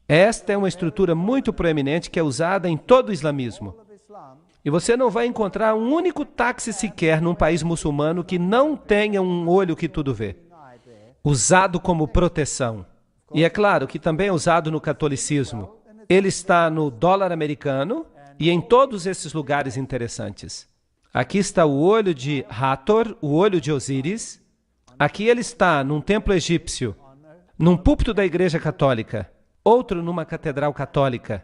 Esta é uma estrutura muito proeminente que é usada em todo o islamismo. E você não vai encontrar um único táxi sequer num país muçulmano que não tenha um olho que tudo vê, usado como proteção. E é claro que também é usado no catolicismo. Ele está no dólar americano e em todos esses lugares interessantes. Aqui está o olho de Hathor, o olho de Osíris. Aqui ele está num templo egípcio, num púlpito da Igreja Católica, outro numa catedral católica.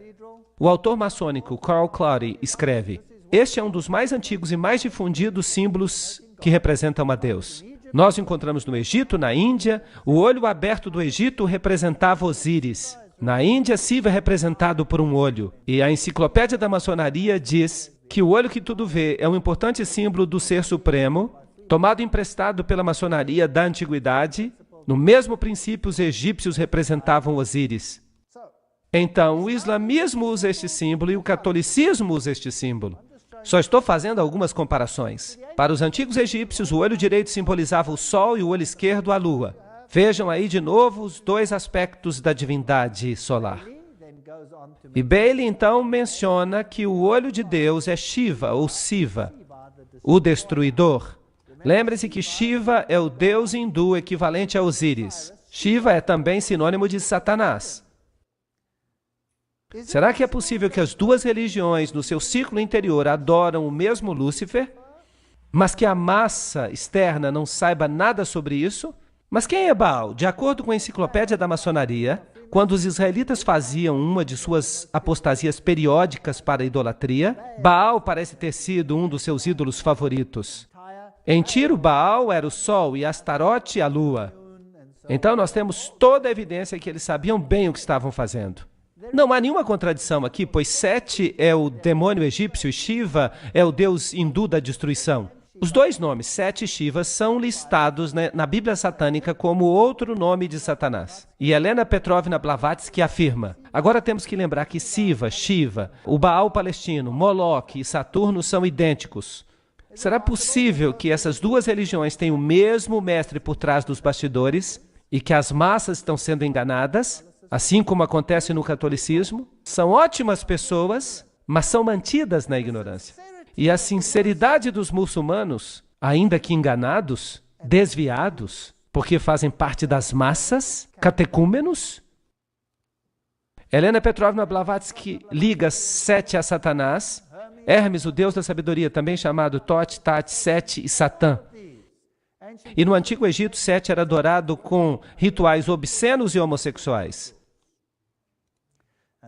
O autor maçônico Carl Clary escreve: este é um dos mais antigos e mais difundidos símbolos que representam a Deus. Nós encontramos no Egito, na Índia, o olho aberto do Egito representava Osíris. Na Índia, Shiva é representado por um olho. E a enciclopédia da maçonaria diz que o olho que tudo vê é um importante símbolo do Ser Supremo, tomado emprestado pela maçonaria da antiguidade. No mesmo princípio, os egípcios representavam Osíris. Então, o islamismo usa este símbolo e o catolicismo usa este símbolo. Só estou fazendo algumas comparações. Para os antigos egípcios, o olho direito simbolizava o sol e o olho esquerdo a lua. Vejam aí de novo os dois aspectos da divindade solar. E Bailey, então, menciona que o olho de Deus é Shiva, ou Siva, o destruidor. Lembre-se que Shiva é o deus hindu equivalente a Osíris. Shiva é também sinônimo de Satanás. Será que é possível que as duas religiões, no seu círculo interior, adoram o mesmo Lúcifer, mas que a massa externa não saiba nada sobre isso? Mas quem é Baal? De acordo com a enciclopédia da maçonaria, quando os israelitas faziam uma de suas apostasias periódicas para a idolatria, Baal parece ter sido um dos seus ídolos favoritos. Em Tiro, Baal era o sol e Astarote a lua. Então nós temos toda a evidência que eles sabiam bem o que estavam fazendo. Não há nenhuma contradição aqui, pois Sete é o demônio egípcio e Shiva é o deus hindu da destruição. Os dois nomes, Sete e Shiva, são listados na Bíblia satânica como outro nome de Satanás. E Helena Petrovna Blavatsky afirma: agora temos que lembrar que Siva, Shiva, o Baal palestino, Moloque e Saturno são idênticos. Será possível que essas duas religiões tenham o mesmo mestre por trás dos bastidores e que as massas estão sendo enganadas, assim como acontece no catolicismo? São ótimas pessoas, mas são mantidas na ignorância. E a sinceridade dos muçulmanos, ainda que enganados, desviados, porque fazem parte das massas, catecúmenos. Helena Petrovna Blavatsky liga Sete a Satanás, Hermes, o deus da sabedoria, também chamado Tote, Tate, Sete e Satã. E no Antigo Egito, Sete era adorado com rituais obscenos e homossexuais.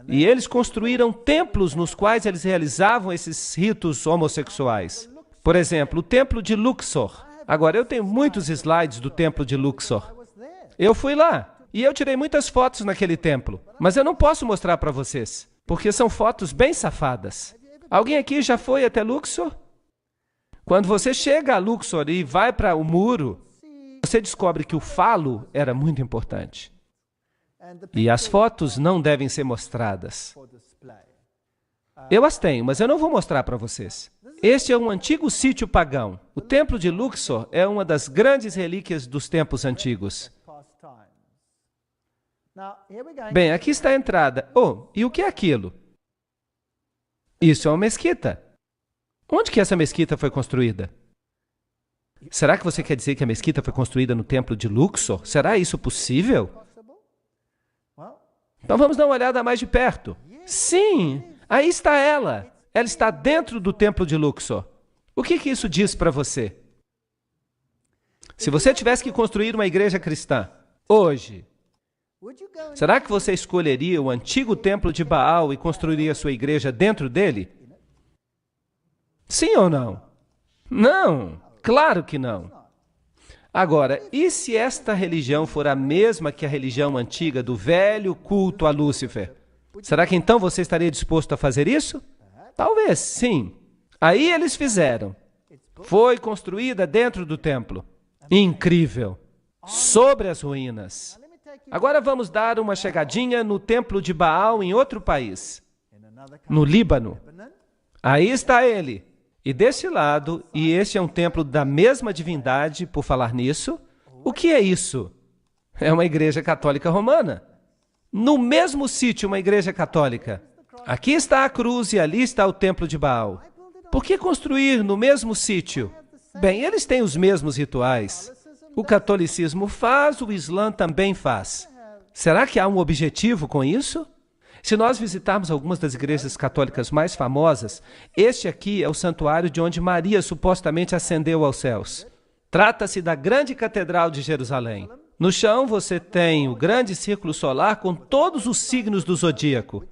E eles construíram templos nos quais eles realizavam esses ritos homossexuais. Por exemplo, o templo de Luxor. Agora, eu tenho muitos slides do templo de Luxor. Eu fui lá e eu tirei muitas fotos naquele templo, mas eu não posso mostrar para vocês, porque são fotos bem safadas. Alguém aqui já foi até Luxor? Quando você chega a Luxor e vai para o muro, você descobre que o falo era muito importante. E as fotos não devem ser mostradas. Eu as tenho, mas eu não vou mostrar para vocês. Este é um antigo sítio pagão. O templo de Luxor é uma das grandes relíquias dos tempos antigos. Bem, aqui está a entrada. Oh, e o que é aquilo? Isso é uma mesquita. Onde que essa mesquita foi construída? Será que você quer dizer que a mesquita foi construída no templo de Luxor? Será isso possível? Então vamos dar uma olhada mais de perto. Sim, aí está ela. Ela está dentro do templo de Luxor. O que isso diz para você? Se você tivesse que construir uma igreja cristã hoje, será que você escolheria o antigo templo de Baal e construiria sua igreja dentro dele? Sim ou não? Não, claro que não. Agora, e se esta religião for a mesma que a religião antiga do velho culto a Lúcifer? Será que então você estaria disposto a fazer isso? Talvez, sim. Aí eles fizeram. Foi construída dentro do templo. Incrível. Sobre as ruínas. Agora vamos dar uma chegadinha no templo de Baal em outro país. No Líbano. Aí está ele. E deste lado, e este é um templo da mesma divindade, por falar nisso, o que é isso? É uma igreja católica romana. no mesmo sítio uma igreja católica. Aqui está a cruz e ali está o templo de Baal. Por que construir no mesmo sítio? Bem, eles têm os mesmos rituais. O catolicismo faz, o Islã também faz. Será que há um objetivo com isso? Se nós visitarmos algumas das igrejas católicas mais famosas, este aqui é o santuário de onde Maria supostamente ascendeu aos céus. Trata-se da grande catedral de Jerusalém. No chão você tem o grande círculo solar com todos os signos do zodíaco.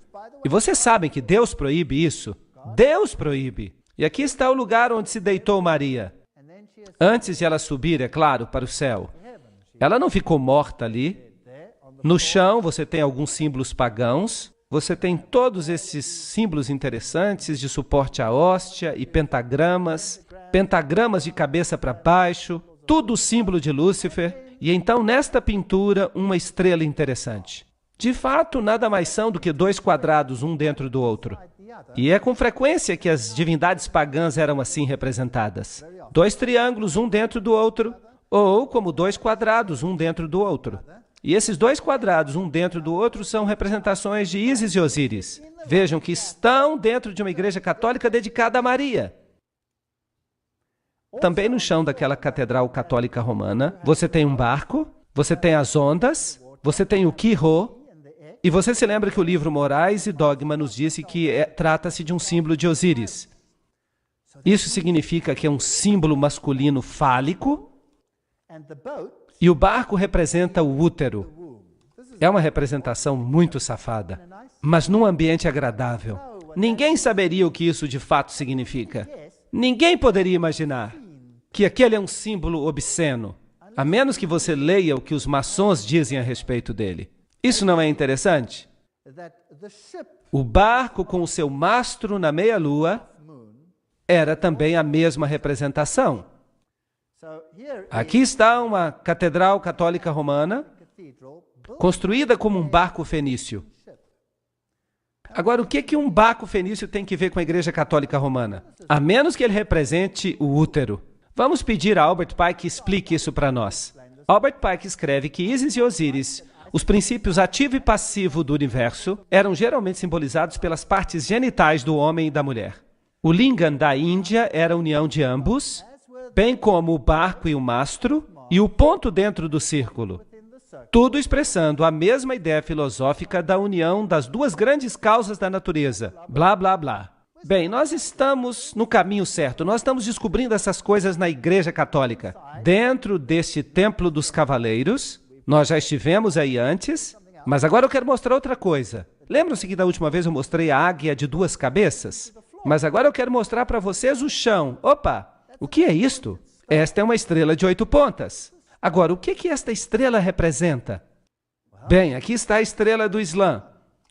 E vocês sabem que Deus proíbe isso? Deus proíbe. E aqui está o lugar onde se deitou Maria. Antes de ela subir, é claro, para o céu. Ela não ficou morta ali. No chão você tem alguns símbolos pagãos. Você tem todos esses símbolos interessantes de suporte à hóstia e pentagramas de cabeça para baixo, tudo símbolo de Lúcifer. E então, nesta pintura, uma estrela interessante. De fato, nada mais são do que dois quadrados, um dentro do outro. E é com frequência que as divindades pagãs eram assim representadas. Dois triângulos, um dentro do outro, ou como dois quadrados, um dentro do outro. E esses dois quadrados, um dentro do outro, são representações de Ísis e Osíris. Vejam que estão dentro de uma igreja católica dedicada a Maria. Também no chão daquela catedral católica romana, você tem um barco, você tem as ondas, você tem o Quirô, e você se lembra que o livro Morais e Dogma nos disse que trata-se de um símbolo de Osíris. Isso significa que é um símbolo masculino fálico, e o barco representa o útero. É uma representação muito safada, mas num ambiente agradável. Ninguém saberia o que isso de fato significa. Ninguém poderia imaginar que aquele é um símbolo obsceno, a menos que você leia o que os maçons dizem a respeito dele. Isso não é interessante? O barco com o seu mastro na meia-lua era também a mesma representação. Aqui está uma catedral católica romana, construída como um barco fenício. Agora, o que um barco fenício tem que ver com a Igreja Católica Romana? A menos que ele represente o útero. Vamos pedir a Albert Pike que explique isso para nós. Albert Pike escreve que Ísis e Osíris, os princípios ativo e passivo do universo, eram geralmente simbolizados pelas partes genitais do homem e da mulher. O lingam da Índia era a união de ambos, bem como o barco e o mastro, e o ponto dentro do círculo. Tudo expressando a mesma ideia filosófica da união das duas grandes causas da natureza. Blá, blá, blá. Bem, nós estamos no caminho certo. Nós estamos descobrindo essas coisas na Igreja Católica. Dentro deste Templo dos Cavaleiros, nós já estivemos aí antes, mas agora eu quero mostrar outra coisa. Lembram-se que da última vez eu mostrei a águia de duas cabeças? Mas agora eu quero mostrar para vocês o chão. Opa! O que é isto? Esta é uma estrela de 8 pontas. Agora, o que esta estrela representa? Bem, aqui está a estrela do Islã.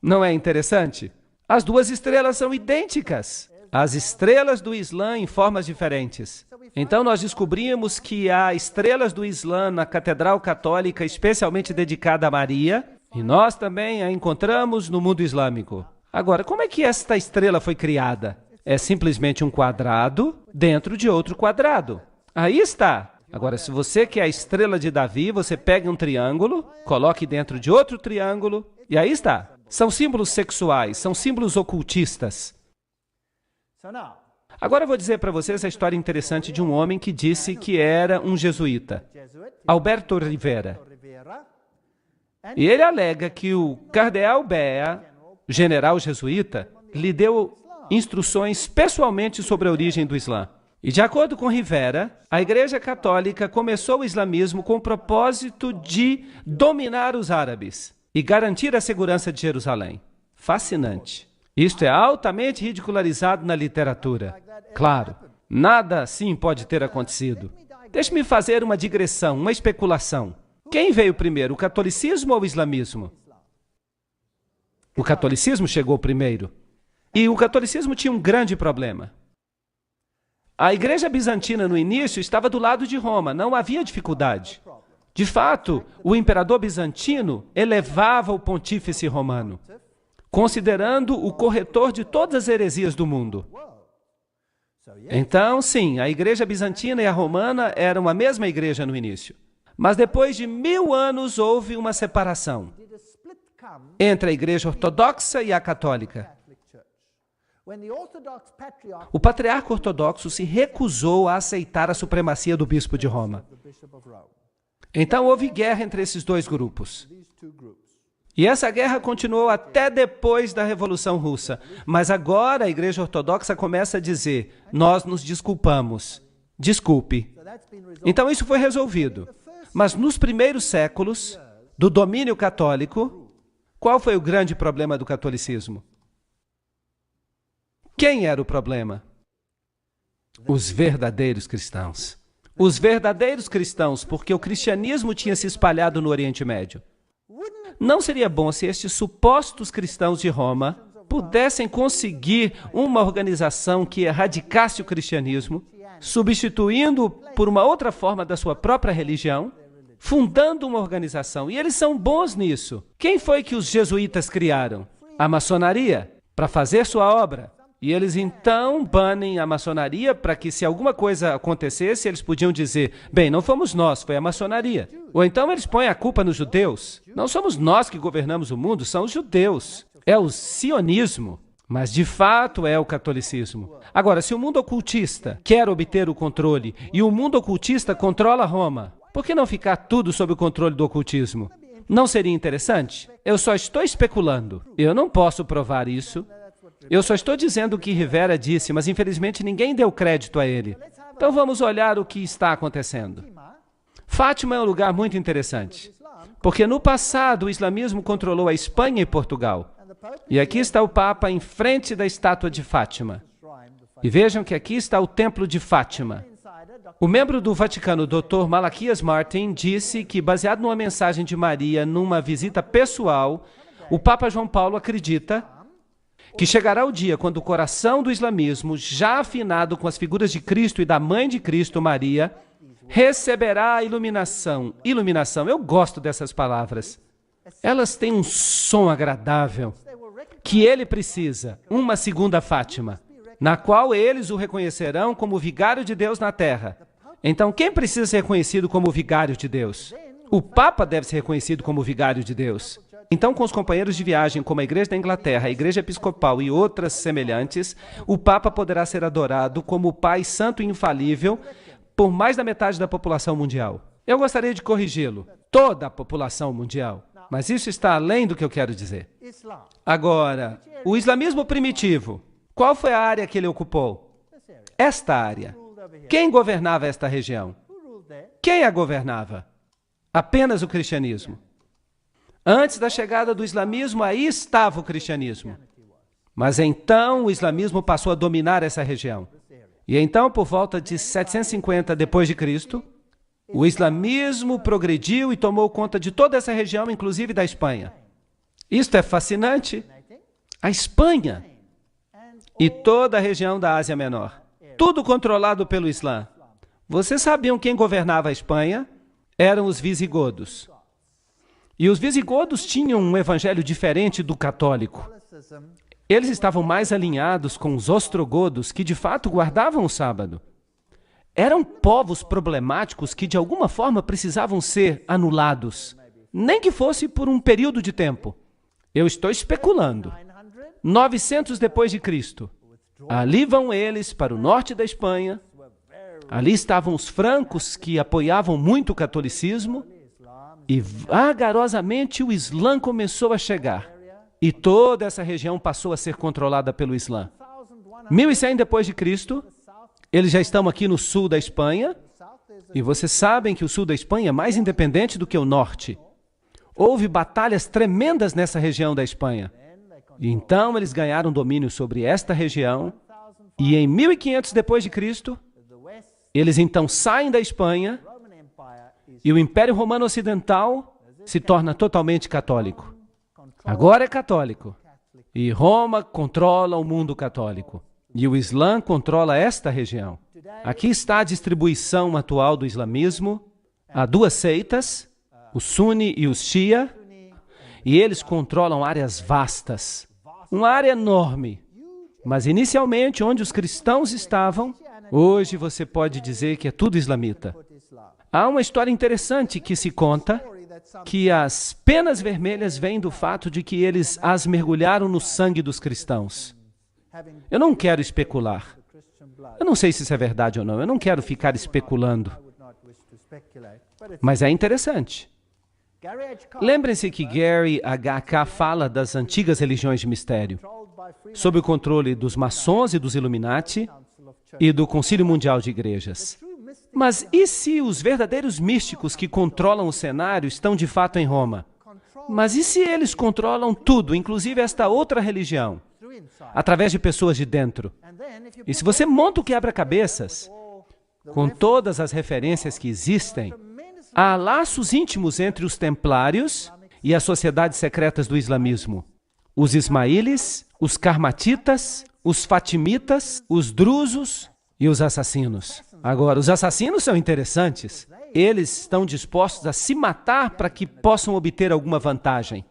Não é interessante? As duas estrelas são idênticas. As estrelas do Islã em formas diferentes. Então, nós descobrimos que há estrelas do Islã na Catedral Católica especialmente dedicada a Maria, e nós também a encontramos no mundo islâmico. Agora, como é que esta estrela foi criada? É simplesmente um quadrado dentro de outro quadrado. Aí está. Agora, se você quer a estrela de Davi, você pega um triângulo, coloque dentro de outro triângulo, e aí está. São símbolos sexuais, são símbolos ocultistas. Agora eu vou dizer para vocês a história interessante de um homem que disse que era um jesuíta, Alberto Rivera. E ele alega que o cardeal Bea, general jesuíta, lhe deu instruções pessoalmente sobre a origem do Islã. E de acordo com Rivera, a Igreja Católica começou o islamismo com o propósito de dominar os árabes e garantir a segurança de Jerusalém. Fascinante. Isto é altamente ridicularizado na literatura. Claro, nada assim pode ter acontecido. Deixe-me fazer uma digressão, uma especulação. Quem veio primeiro, o catolicismo ou o islamismo? O catolicismo chegou primeiro. E o catolicismo tinha um grande problema. A Igreja Bizantina, no início, estava do lado de Roma, não havia dificuldade. De fato, o imperador bizantino elevava o pontífice romano, considerando o corretor de todas as heresias do mundo. Então, sim, a Igreja Bizantina e a Romana eram a mesma igreja no início. Mas depois de 1000 anos houve uma separação. entre a Igreja Ortodoxa e a Católica. O patriarca ortodoxo se recusou a aceitar a supremacia do bispo de Roma. Então houve guerra entre esses dois grupos. E essa guerra continuou até depois da Revolução Russa. Mas agora a Igreja Ortodoxa começa a dizer: nós nos desculpamos. Desculpe. Então isso foi resolvido. Mas nos primeiros séculos do domínio católico, qual foi o grande problema do catolicismo? Quem era o problema? Os verdadeiros cristãos. Os verdadeiros cristãos, porque o cristianismo tinha se espalhado no Oriente Médio. Não seria bom se estes supostos cristãos de Roma pudessem conseguir uma organização que erradicasse o cristianismo, substituindo-o por uma outra forma da sua própria religião, fundando uma organização. E eles são bons nisso. Quem foi que os jesuítas criaram? A maçonaria, para fazer sua obra. E eles então banem a maçonaria para que, se alguma coisa acontecesse, eles podiam dizer: bem, não fomos nós, foi a maçonaria. Ou então eles põem a culpa nos judeus. Não somos nós que governamos o mundo, são os judeus. É o sionismo, mas de fato é o catolicismo. Agora, se o mundo ocultista quer obter o controle e o mundo ocultista controla Roma, por que não ficar tudo sob o controle do ocultismo? Não seria interessante? Eu só estou especulando. Eu não posso provar isso. Eu só estou dizendo o que Rivera disse, mas infelizmente ninguém deu crédito a ele. Então vamos olhar o que está acontecendo. Fátima é um lugar muito interessante, porque no passado o islamismo controlou a Espanha e Portugal. E aqui está o Papa em frente da estátua de Fátima. E vejam que aqui está o Templo de Fátima. O membro do Vaticano, Dr. Malaquias Martin, disse que, baseado numa mensagem de Maria numa visita pessoal, o Papa João Paulo acredita que chegará o dia quando o coração do islamismo, já afinado com as figuras de Cristo e da mãe de Cristo, Maria, receberá a iluminação. Iluminação, eu gosto dessas palavras. Elas têm um som agradável que ele precisa, uma segunda Fátima, na qual eles o reconhecerão como vigário de Deus na terra. Então, quem precisa ser reconhecido como vigário de Deus? O Papa deve ser reconhecido como vigário de Deus. Então, com os companheiros de viagem, como a Igreja da Inglaterra, a Igreja Episcopal e outras semelhantes, o Papa poderá ser adorado como o Pai Santo e Infalível por mais da metade da população mundial. Eu gostaria de corrigi-lo. Toda a população mundial. Mas isso está além do que eu quero dizer. Agora, o islamismo primitivo, qual foi a área que ele ocupou? Esta área. Quem governava esta região? Quem a governava? Apenas o cristianismo. Antes da chegada do islamismo, aí estava o cristianismo. Mas então o islamismo passou a dominar essa região. E então, por volta de 750 depois de Cristo, o islamismo progrediu e tomou conta de toda essa região, inclusive da Espanha. Isto é fascinante. A Espanha e toda a região da Ásia Menor. Tudo controlado pelo Islã. Vocês sabiam quem governava a Espanha? Eram os visigodos. E os visigodos tinham um evangelho diferente do católico. Eles estavam mais alinhados com os ostrogodos, que de fato guardavam o sábado. Eram povos problemáticos que de alguma forma precisavam ser anulados, nem que fosse por um período de tempo. Eu estou especulando. 900 depois de Cristo. Ali vão eles para o norte da Espanha. Ali estavam os francos, que apoiavam muito o catolicismo. E vagarosamente o Islã começou a chegar. E toda essa região passou a ser controlada pelo Islã. 1100 depois de Cristo, eles já estão aqui no sul da Espanha. E vocês sabem que o sul da Espanha é mais independente do que o norte. Houve batalhas tremendas nessa região da Espanha. E então eles ganharam domínio sobre esta região. E em 1500 depois de Cristo, eles então saem da Espanha. E o Império Romano Ocidental se torna totalmente católico. Agora é católico. E Roma controla o mundo católico. E o Islã controla esta região. Aqui está a distribuição atual do islamismo. Há duas seitas, o Sunni e o Shia, e eles controlam áreas vastas. Uma área enorme. Mas inicialmente, onde os cristãos estavam, hoje você pode dizer que é tudo islamita. Há uma história interessante que se conta que as penas vermelhas vêm do fato de que eles as mergulharam no sangue dos cristãos. Eu não quero especular. Eu não sei se isso é verdade ou não. Eu não quero ficar especulando. Mas é interessante. Lembrem-se que Gary H.K. fala das antigas religiões de mistério, sob o controle dos maçons e dos Illuminati e do Concílio Mundial de Igrejas. Mas e se os verdadeiros místicos que controlam o cenário estão de fato em Roma? Mas e se eles controlam tudo, inclusive esta outra religião, através de pessoas de dentro? E se você monta o quebra-cabeças, com todas as referências que existem, há laços íntimos entre os templários e as sociedades secretas do islamismo. Os ismaílis, os karmatitas, os fatimitas, os drusos e os assassinos. Agora, os assassinos são interessantes. Eles estão dispostos a se matar para que possam obter alguma vantagem.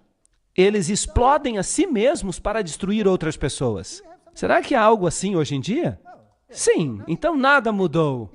Eles explodem a si mesmos para destruir outras pessoas. Será que há algo assim hoje em dia? Sim, então nada mudou.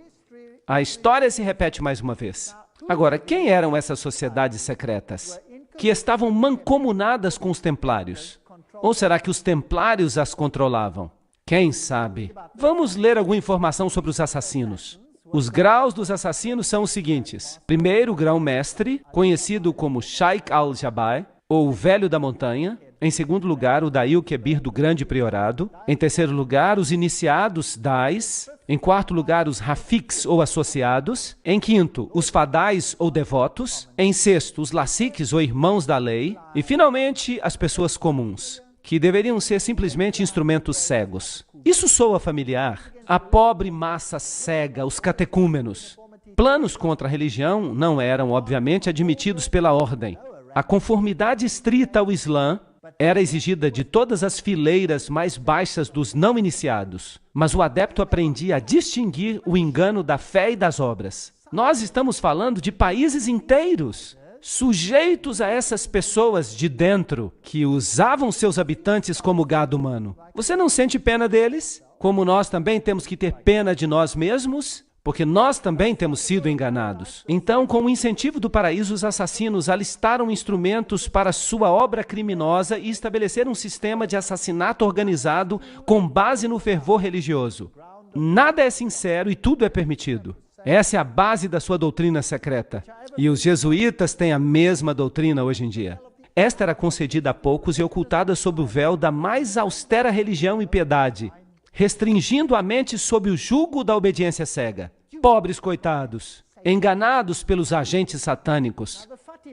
A história se repete mais uma vez. Agora, quem eram essas sociedades secretas que estavam mancomunadas com os templários? Ou será que os templários as controlavam? Quem sabe? Vamos ler alguma informação sobre os assassinos. Os graus dos assassinos são os seguintes. Primeiro, o grão-mestre, conhecido como Sheikh al-Jabai, ou o Velho da Montanha. Em segundo lugar, o Daí Kebir do Grande Priorado. Em terceiro lugar, os iniciados Dais. Em quarto lugar, os Rafiks ou associados. Em quinto, os Fadais ou devotos. Em sexto, os Lassiques ou irmãos da lei. E, finalmente, as pessoas comuns, que deveriam ser simplesmente instrumentos cegos. Isso soa familiar. A pobre massa cega, os catecúmenos. Planos contra a religião não eram, obviamente, admitidos pela ordem. A conformidade estrita ao Islã era exigida de todas as fileiras mais baixas dos não iniciados, mas o adepto aprendia a distinguir o engano da fé e das obras. Nós estamos falando de países inteiros, sujeitos a essas pessoas de dentro, que usavam seus habitantes como gado humano. Você não sente pena deles? Como nós também temos que ter pena de nós mesmos? Porque nós também temos sido enganados. Então, com o incentivo do paraíso, os assassinos alistaram instrumentos para sua obra criminosa e estabeleceram um sistema de assassinato organizado com base no fervor religioso. Nada é sincero e tudo é permitido. Essa é a base da sua doutrina secreta. E os jesuítas têm a mesma doutrina hoje em dia. Esta era concedida a poucos e ocultada sob o véu da mais austera religião e piedade, restringindo a mente sob o jugo da obediência cega. Pobres coitados, enganados pelos agentes satânicos.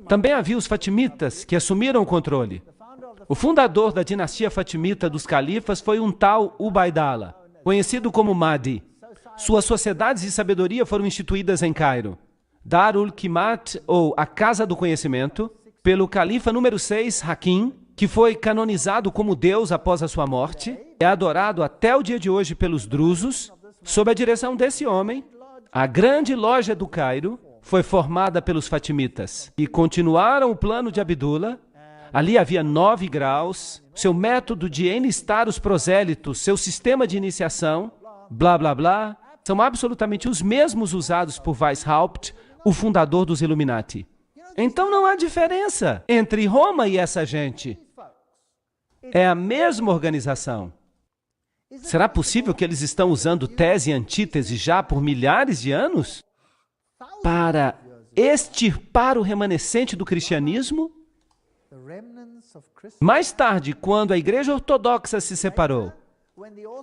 Também havia os fatimitas, que assumiram o controle. O fundador da dinastia fatimita dos califas foi um tal Ubaidallah, conhecido como Mahdi. Suas sociedades de sabedoria foram instituídas em Cairo. Darul Kimat, ou a Casa do Conhecimento, pelo califa número 6, Hakim, que foi canonizado como Deus após a sua morte, é adorado até o dia de hoje pelos drusos. Sob a direção desse homem, a grande loja do Cairo foi formada pelos fatimitas, e continuaram o plano de Abdullah. Ali havia 9 graus, seu método de enlistar os prosélitos, seu sistema de iniciação, blá, blá, blá, são absolutamente os mesmos usados por Weishaupt, o fundador dos Illuminati. Então não há diferença entre Roma e essa gente. É a mesma organização. Será possível que eles estão usando tese e antítese já por milhares de anos? Para extirpar o remanescente do cristianismo? Mais tarde, quando a Igreja Ortodoxa se separou,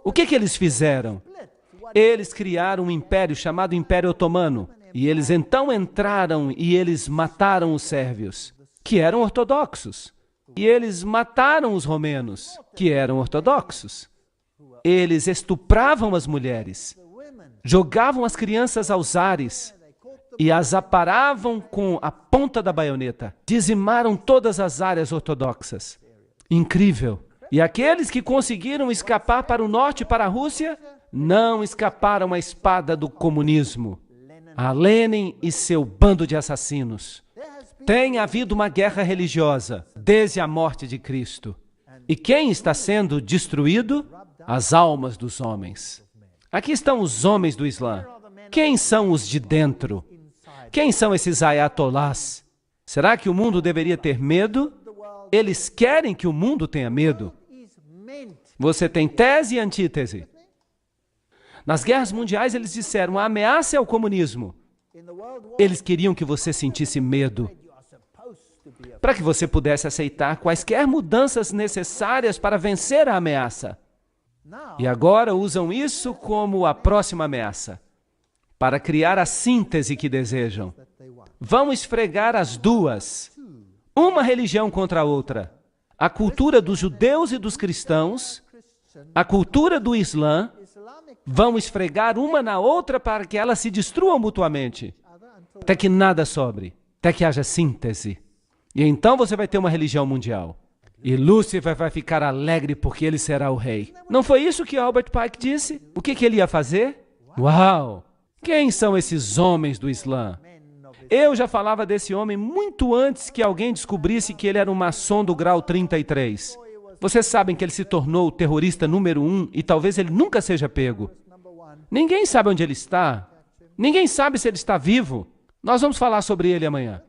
o que eles fizeram? Eles criaram um império chamado Império Otomano. E eles então entraram e eles mataram os sérvios, que eram ortodoxos. E eles mataram os romenos, que eram ortodoxos. Eles estupravam as mulheres, jogavam as crianças aos ares e as aparavam com a ponta da baioneta. Dizimaram todas as áreas ortodoxas. Incrível. E aqueles que conseguiram escapar para o norte, para a Rússia, não escaparam à espada do comunismo. A Lenin e seu bando de assassinos. Tem havido uma guerra religiosa desde a morte de Cristo. E quem está sendo destruído? As almas dos homens. Aqui estão os homens do Islã. Quem são os de dentro? Quem são esses ayatollahs? Será que o mundo deveria ter medo? Eles querem que o mundo tenha medo. Você tem tese e antítese. Nas guerras mundiais, eles disseram, a ameaça é o comunismo. Eles queriam que você sentisse medo, para que você pudesse aceitar quaisquer mudanças necessárias para vencer a ameaça. E agora usam isso como a próxima ameaça, para criar a síntese que desejam. Vão esfregar as duas, uma religião contra a outra. A cultura dos judeus e dos cristãos, a cultura do Islã, vão esfregar uma na outra para que elas se destruam mutuamente, até que nada sobre, até que haja síntese. E então você vai ter uma religião mundial. E Lúcifer vai ficar alegre porque ele será o rei. Não foi isso que Albert Pike disse? O que ele ia fazer? Uau! Quem são esses homens do Islã? Eu já falava desse homem muito antes que alguém descobrisse que ele era um maçom do grau 33. Vocês sabem que ele se tornou o terrorista número 1 e talvez ele nunca seja pego. Ninguém sabe onde ele está. Ninguém sabe se ele está vivo. Nós vamos falar sobre ele amanhã.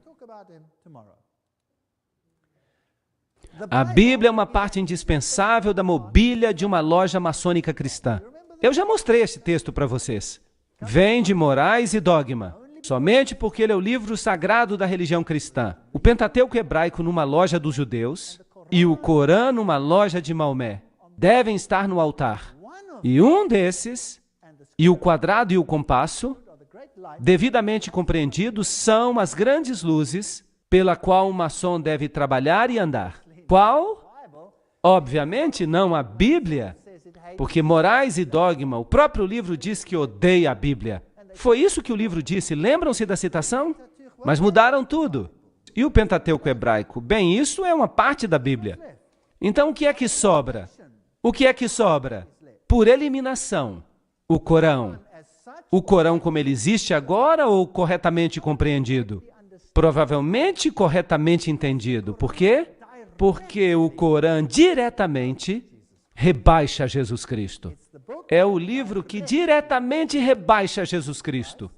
A Bíblia é uma parte indispensável da mobília de uma loja maçônica cristã. Eu já mostrei esse texto para vocês. Vem de Morais e Dogma, somente porque ele é o livro sagrado da religião cristã. O Pentateuco hebraico numa loja dos judeus e o Corão numa loja de Maomé devem estar no altar. E um desses, e o quadrado e o compasso, devidamente compreendidos, são as grandes luzes pela qual um maçom deve trabalhar e andar. Qual? Obviamente não a Bíblia, porque Morais e Dogma, o próprio livro diz que odeia a Bíblia. Foi isso que o livro disse, lembram-se da citação? Mas mudaram tudo. E o Pentateuco hebraico? Bem, isso é uma parte da Bíblia. Então o que é que sobra? O que é que sobra? Por eliminação, o Corão. O Corão como ele existe agora ou corretamente compreendido? Provavelmente corretamente entendido. Por quê? Porque o Corão diretamente rebaixa Jesus Cristo. É o livro que diretamente rebaixa Jesus Cristo.